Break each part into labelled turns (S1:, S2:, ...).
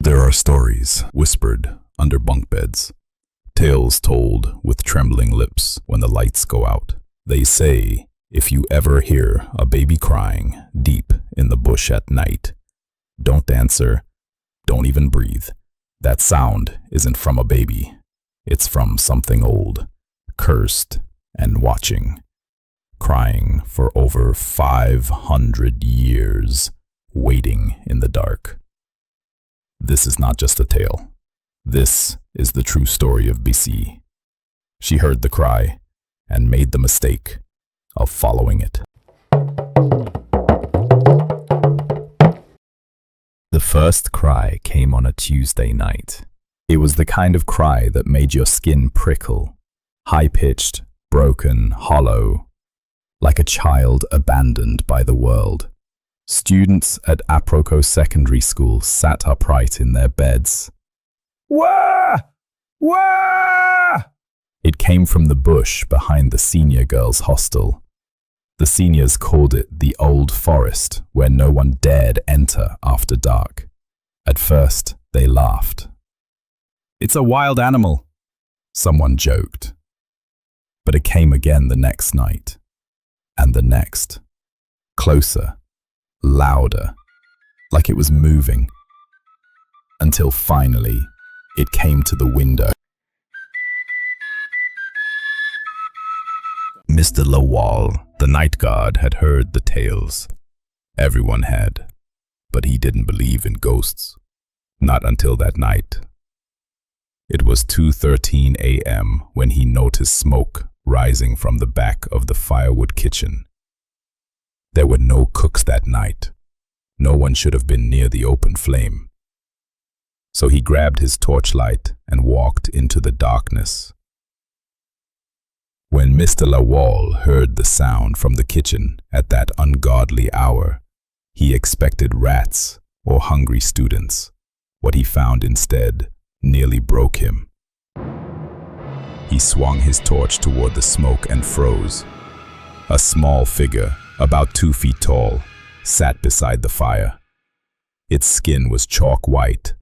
S1: There are stories whispered under bunk beds, tales told with trembling lips when the lights go out. They say if you ever hear a baby crying deep in the bush at night, don't answer, don't even breathe. That sound isn't from a baby. It's from something old, cursed and watching, crying for over 500 years, waiting in the dark. This is not just a tale. This is the true story of Bisi. She heard the cry and made the mistake of following it. The first cry came on a Tuesday night. It was the kind of cry that made your skin prickle, high-pitched, broken, hollow, like a child abandoned by the world. Students at Aproko Secondary School sat upright in their beds. Wah! Wah! It came from the bush behind the senior girls' hostel. The seniors called it the Old Forest, where no one dared enter after dark. At first, they laughed. "It's a wild animal," someone joked. But it came again the next night, and the next, closer, louder, like it was moving, until finally it came to the window. Mr. Lawal, the night guard, had heard the tales. Everyone had, but he didn't believe in ghosts. Not until that night. It was 2:13 a.m. when he noticed smoke rising from the back of the firewood kitchen. There were no cooks that night. No one should have been near the open flame. So he grabbed his torchlight and walked into the darkness. When Mr. Lawal heard the sound from the kitchen at that ungodly hour, he expected rats or hungry students. What he found instead nearly broke him. He swung his torch toward the smoke and froze. A small figure, about 2 feet tall, sat beside the fire. Its skin was chalk white,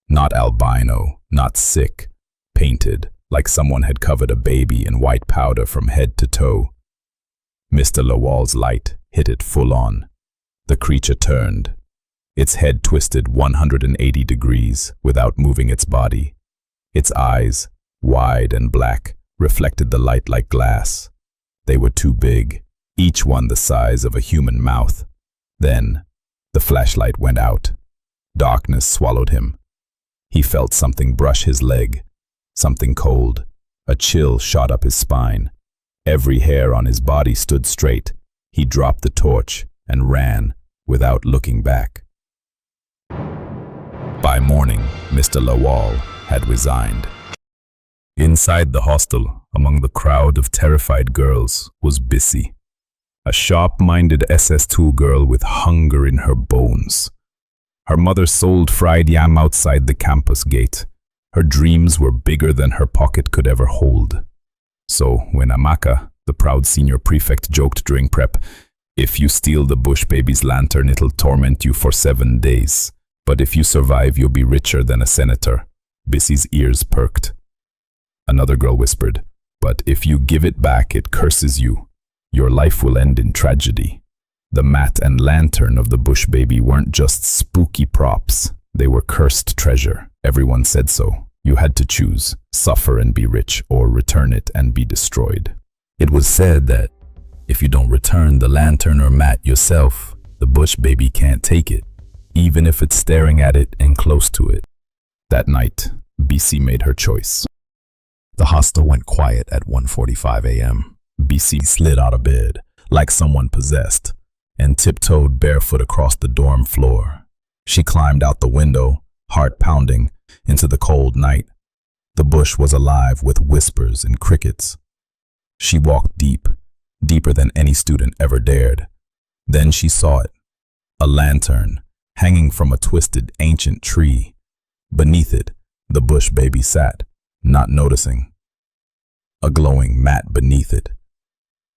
S1: not albino, not sick, painted like someone had covered a baby in white powder from head to toe. Mr. Lawal's light hit it full on. The creature turned. Its head twisted 180 degrees without moving its body. Its eyes, wide and black, reflected the light like glass. They were too big, each one the size of a human mouth. Then, the flashlight went out. Darkness swallowed him. He felt something brush his leg, something cold. A chill shot up his spine. Every hair on his body stood straight. He dropped the torch and ran without looking back. By morning, Mr. Lawal had resigned. Inside the hostel, among the crowd of terrified girls, was Bisi, a sharp-minded SS2 girl with hunger in her bones. Her mother sold fried yam outside the campus gate. Her dreams were bigger than her pocket could ever hold. So when Amaka, the proud senior prefect, joked during prep, "If you steal the bush baby's lantern, it'll torment you for 7 days. But if you survive, you'll be richer than a senator," Bisi's ears perked. Another girl whispered, "But if you give it back, it curses you. Your life will end in tragedy." The mat and lantern of the bush baby weren't just spooky props. They were cursed treasure. Everyone said so. You had to choose, suffer and be rich, or return it and be destroyed. It was said that if you don't return the lantern or mat yourself, the bush baby can't take it, even if it's staring at it and close to it. That night, Bisi made her choice. The hostel went quiet at 1:45 a.m. Bisi slid out of bed, like someone possessed, and tiptoed barefoot across the dorm floor. She climbed out the window, heart pounding, into the cold night. The bush was alive with whispers and crickets. She walked deep, deeper than any student ever dared. Then she saw it, a lantern hanging from a twisted ancient tree. Beneath it, the bush baby sat, not noticing. A glowing mat beneath it.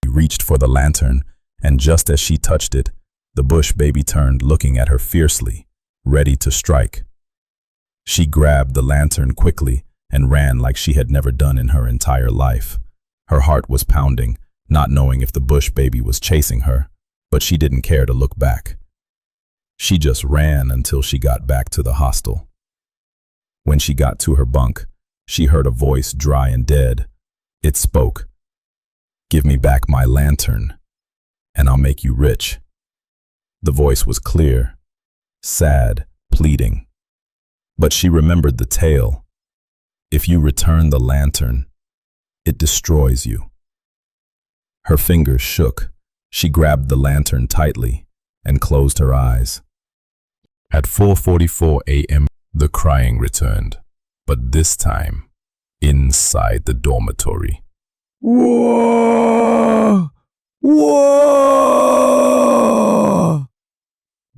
S1: She reached for the lantern, and just as she touched it, the bush baby turned, looking at her fiercely, ready to strike. She grabbed the lantern quickly and ran like she had never done in her entire life. Her heart was pounding, not knowing if the bush baby was chasing her, but she didn't care to look back. She just ran until she got back to the hostel. When she got to her bunk, she heard a voice dry and dead. It spoke. "Give me back my lantern, and I'll make you rich." The voice was clear, sad, pleading. But she remembered the tale. If you return the lantern, it destroys you. Her fingers shook. She grabbed the lantern tightly and closed her eyes. At 4:44 a.m., the crying returned, but this time, inside the dormitory. Whoa! Whoa!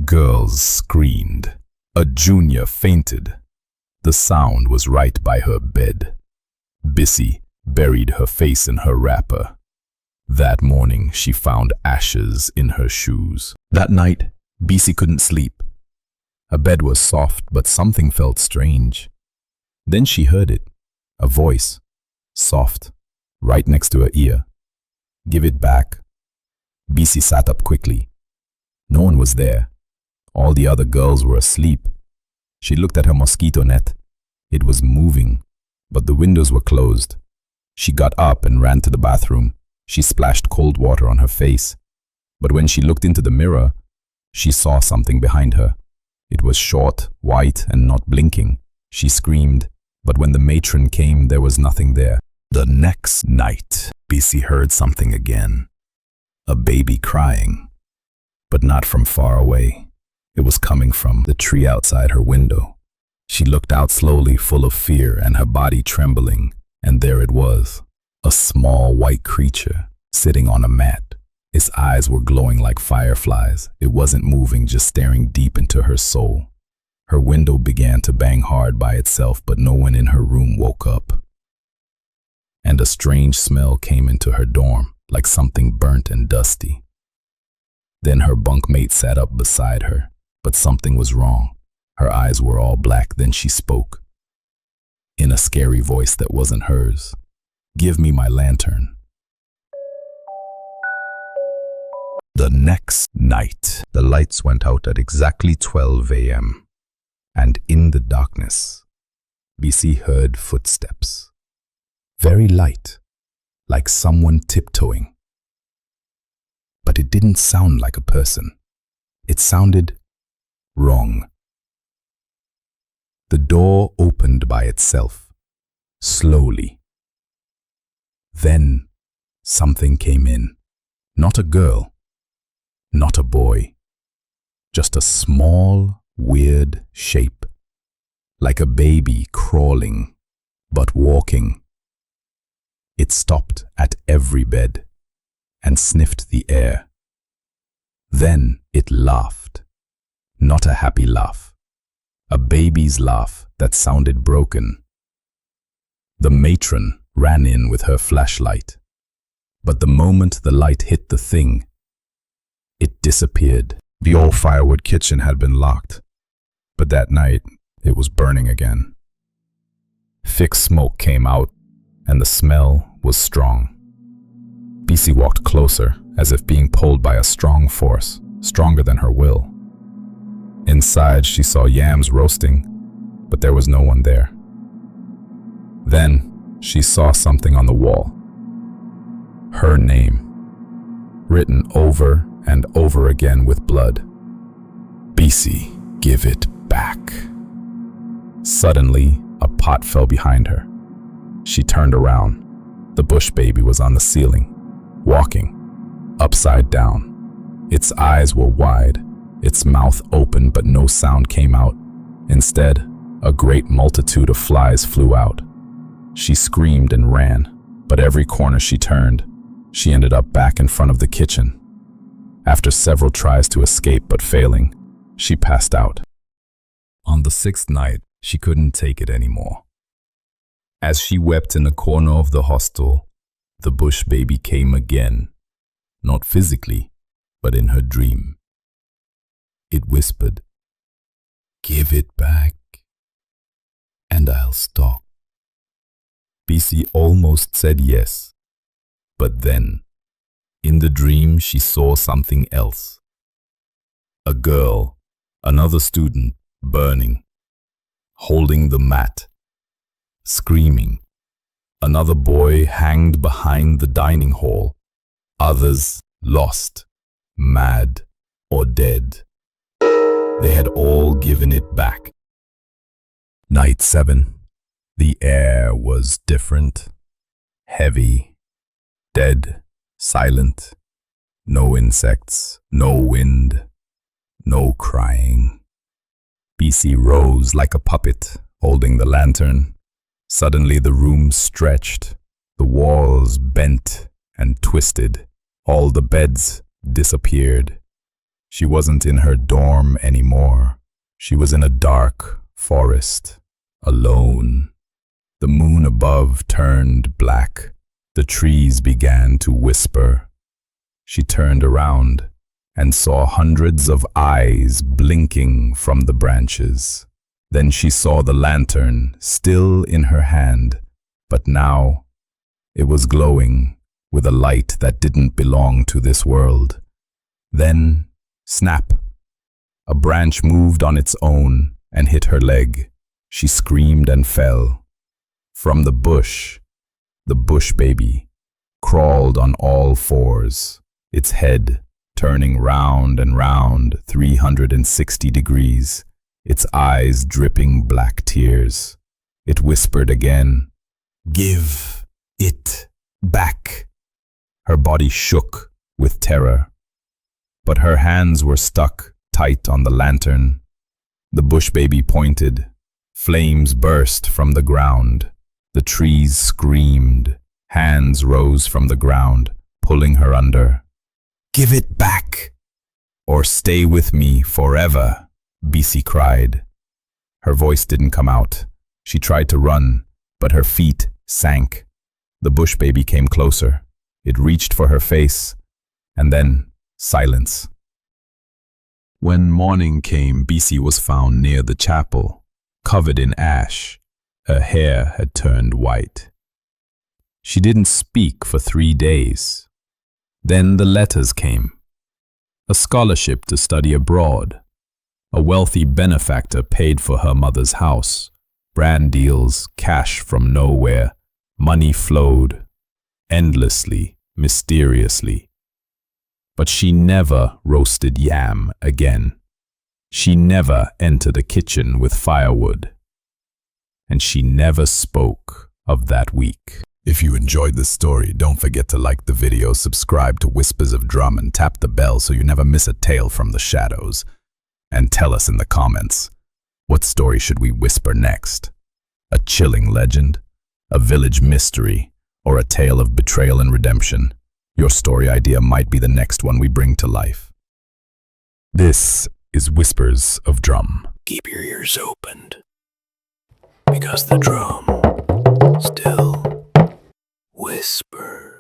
S1: Girls screamed. A junior fainted. The sound was right by her bed. Bisi buried her face in her wrapper. That morning, she found ashes in her shoes. That night, Bisi couldn't sleep. Her bed was soft, but something felt strange. Then she heard it, a voice, soft, right next to her ear. "Give it back." Bisi sat up quickly. No one was there. All the other girls were asleep. She looked at her mosquito net. It was moving, but the windows were closed. She got up and ran to the bathroom. She splashed cold water on her face. But when she looked into the mirror, she saw something behind her. It was short, white, and not blinking. She screamed, but when the matron came, there was nothing there. The next night, Bisi heard something again. A baby crying, but not from far away. It was coming from the tree outside her window. She looked out slowly, full of fear and her body trembling, and there it was, a small white creature sitting on a mat. Its eyes were glowing like fireflies. It wasn't moving, just staring deep into her soul. Her window began to bang hard by itself, but no one in her room woke up. And a strange smell came into her dorm, like something burnt and dusty. Then her bunkmate sat up beside her, but something was wrong. Her eyes were all black. Then she spoke, in a scary voice that wasn't hers. "Give me my lantern." The next night, the lights went out at exactly 12 a.m. And in the darkness, Bisi heard footsteps. Very light, like someone tiptoeing. But it didn't sound like a person. It sounded wrong. The door opened by itself, slowly. Then something came in. Not a girl, not a boy, just a small, weird shape, like a baby crawling, but walking. It stopped at every bed and sniffed the air. Then it laughed, not a happy laugh, a baby's laugh that sounded broken. The matron ran in with her flashlight, but the moment the light hit the thing, it disappeared. The old firewood kitchen had been locked, but that night it was burning again. Thick smoke came out, and the smell was strong. Bisi walked closer, as if being pulled by a strong force, stronger than her will. Inside, she saw yams roasting, but there was no one there. Then, she saw something on the wall. Her name, written over and over again with blood. "Bisi, give it back." Suddenly, a pot fell behind her. She turned around. The bush baby was on the ceiling, walking, upside down. Its eyes were wide, its mouth open, but no sound came out. Instead, a great multitude of flies flew out. She screamed and ran, but every corner she turned, she ended up back in front of the kitchen. After several tries to escape but failing, she passed out. On the 6th night, she couldn't take it anymore. As she wept in a corner of the hostel, the bush baby came again, not physically, but in her dream. It whispered, "Give it back. and I'll stalk. Bisi almost said yes, but then, in the dream, she saw something else. A girl, another student, burning, holding the mat, screaming. Another boy hanged behind the dining hall. Others lost, mad, or dead. They had all given it back. Night 7. The air was different, heavy, dead, silent. No insects, no wind, no crying. Bisi rose like a puppet, holding the lantern. Suddenly the room stretched, the walls bent and twisted. All the beds disappeared. She wasn't in her dorm anymore. She was in a dark forest, alone. The moon above turned black. The trees began to whisper. She turned around and saw hundreds of eyes blinking from the branches. Then she saw the lantern still in her hand, but now it was glowing with a light that didn't belong to this world. Then, snap! A branch moved on its own and hit her leg. She screamed and fell. From the bush baby crawled on all fours, its head turning round and round 360 degrees, its eyes dripping black tears. It whispered again, "Give it back." Her body shook with terror, but her hands were stuck tight on the lantern. The bush baby pointed. Flames burst from the ground. The trees screamed. Hands rose from the ground, pulling her under. "Give it back, or stay with me forever," Bisi cried. Her voice didn't come out. She tried to run, but her feet sank. The bush baby came closer. It reached for her face, and then silence. When morning came, Bisi was found near the chapel, covered in ash. Her hair had turned white. She didn't speak for 3 days. Then the letters came. A scholarship to study abroad. A wealthy benefactor paid for her mother's house. Brand deals, cash from nowhere. Money flowed, endlessly, mysteriously. But she never roasted yam again. She never entered a kitchen with firewood. And she never spoke of that week. If you enjoyed this story, don't forget to like the video, subscribe to Whispers of Drum, and tap the bell so you never miss a tale from the shadows. And tell us in the comments, what story should we whisper next? A chilling legend? A village mystery? Or a tale of betrayal and redemption? Your story idea might be the next one we bring to life. This is Whispers of Drum.
S2: Keep your ears opened, because the drum still whispers.